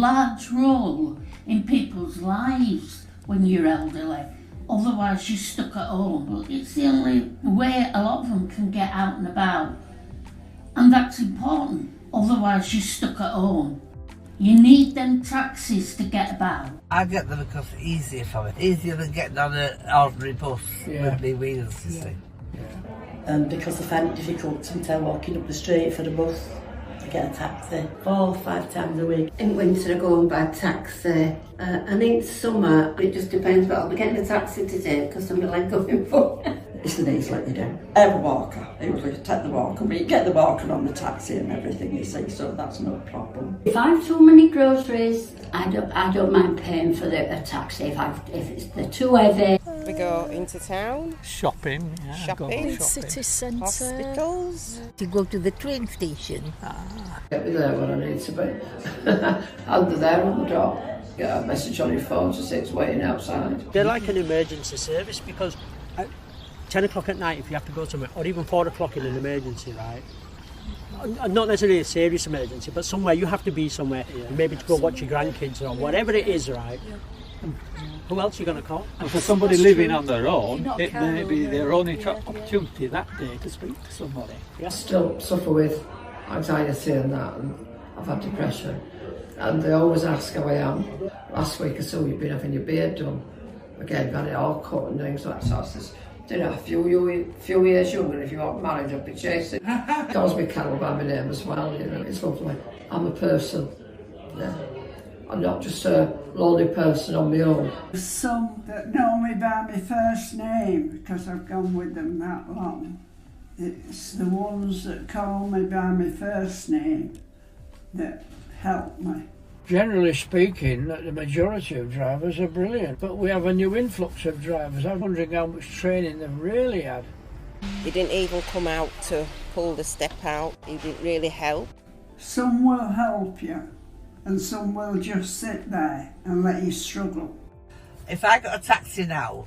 large role in people's lives when you're elderly. Otherwise you're stuck at home. It's the only way a lot of them can get out and about. And that's important. Otherwise you're stuck at home. You need them taxis to get about. I get them because it's easier for me. Easier than getting on an ordinary bus with me wheels, you see. Because I find it difficult sometimes walking up the street for the bus to get a taxi 4 or 5 times a week. In winter I go on by taxi, and in summer it just depends, but I'll be getting a taxi today because I'm my leg going for. It's the easy like you do. I have a walker. I usually take the walker, but you get the walker on the taxi and everything, you see, so that's no problem. If I've too many groceries, I don't mind paying for a taxi if they're too heavy. We go into town. Shopping. Shopping. City centre. Hospitals. To go to the train station. Get me there when I need to be. And they're there on the door. Get a message on your phone to say it's waiting outside. They're like an emergency service because at 10 o'clock at night, if you have to go somewhere, or even 4 o'clock in an emergency, right? Not necessarily a serious emergency, but somewhere you have to be somewhere, maybe to go watch your grandkids or whatever it is, right? Who else are you going to call? And for somebody living on their own, it may be their only opportunity that day to speak to somebody. I still suffer with anxiety and that, and I've had depression. And they always ask how I am. Last week or so you've been having your beard done. Again, got it all cut and things like that. So I says, you know, a few years younger, if you want married, I'll be chasing. Calls me Carol by my name as well, you know, it's lovely. I'm a person, yeah. I'm not just a lonely person on my own. There's some that know me by my first name because I've gone with them that long. It's the ones that call me by my first name that help me. Generally speaking, the majority of drivers are brilliant, but we have a new influx of drivers. I'm wondering how much training they've really had. He didn't even come out to pull the step out. He didn't really help. Some will help you, and some will just sit there and let you struggle. If I got a taxi now,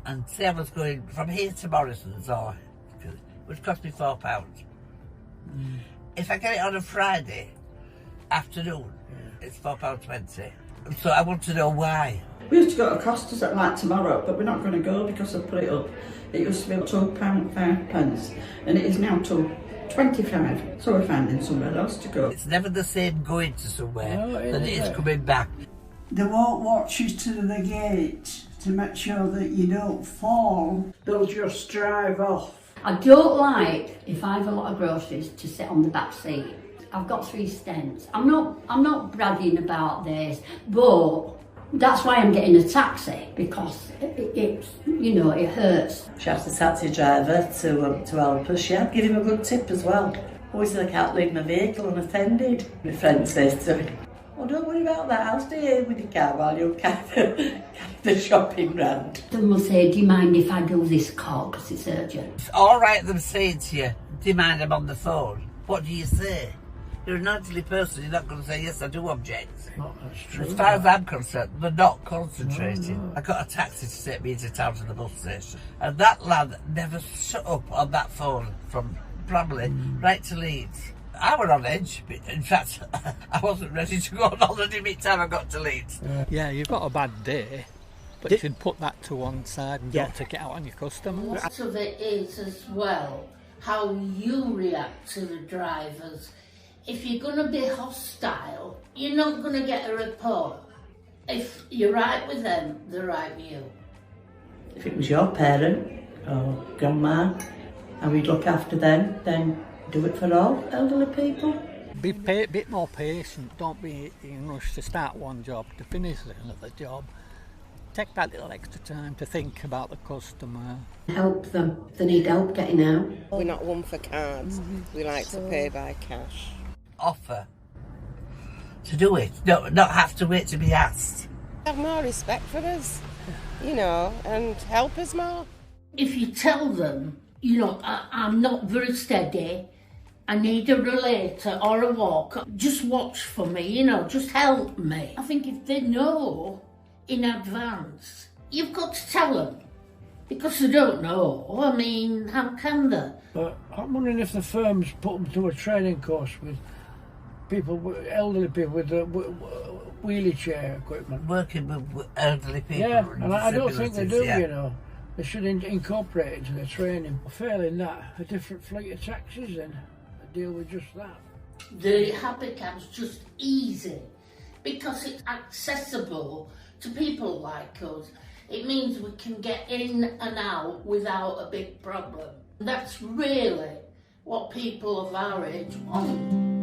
and say I was going from here to Morrison's, or it would cost me £4. If I get it on a Friday afternoon, it's £4.20. So I want to know why. We used to go to Costa's at like tomorrow, but we're not going to go because I've put it up. It used to be £2.05, and it is now £2.25. So we're finding somewhere else to go. It's never the same going to somewhere than it is coming back. They won't watch you to the gate to make sure that you don't fall. They'll just drive off. I don't like, if I have a lot of groceries, to sit on the back seat. I've got 3 stents. I'm not bragging about this, but that's why I'm getting a taxi, because it hurts. She asked the taxi driver to help us. Yeah, give him a good tip as well. Always said I can't leave my vehicle unattended. My friend says to me, "Oh, don't worry about that. I'll stay here with your car while you carry the shopping round." Someone will say, "Do you mind if I do this call because it's urgent?" It's all right them saying to you, "Do you mind I'm on the phone?" What do you say? You're an elderly person, you're not going to say, "Yes, I do object." That's true. As far as I'm concerned, they're not concentrating. I got a taxi to take me into town to the bus station, and that lad never shut up on that phone from Bramley right to Leeds. I was on edge. In fact, I wasn't ready to go on holiday by the time I got to Leeds. Yeah, you've got a bad day, but you should put that to one side and don't take it out on your customers. Part of it is as well how you react to the drivers. If you're going to be hostile, you're not going to get a report. If you're right with them, they're right with you. If it was your parent or grandma and we'd look after them, then do it for all elderly people. Be a bit more patient. Don't be in a rush to start one job to finish another job. Take that little extra time to think about the customer. Help them if they need help getting out. We're not one for cards. We like to pay by cash. Offer to do it, not have to wait to be asked. Have more respect for us, and help us more. If you tell them, I'm not very steady, I need a relator or a walker, just watch for me, just help me. I think if they know in advance, you've got to tell them, because they don't know. I mean, how can they? But I'm wondering if the firms put them through a training course with people, elderly people with wheelchair equipment. Working with elderly people. Yeah, and I don't think they do, yeah. you know. They should incorporate it into their training. Failing that, a different fleet of taxis then deal with just that. The happy cab's just easy because it's accessible to people like us. It means we can get in and out without a big problem. That's really what people of our age want.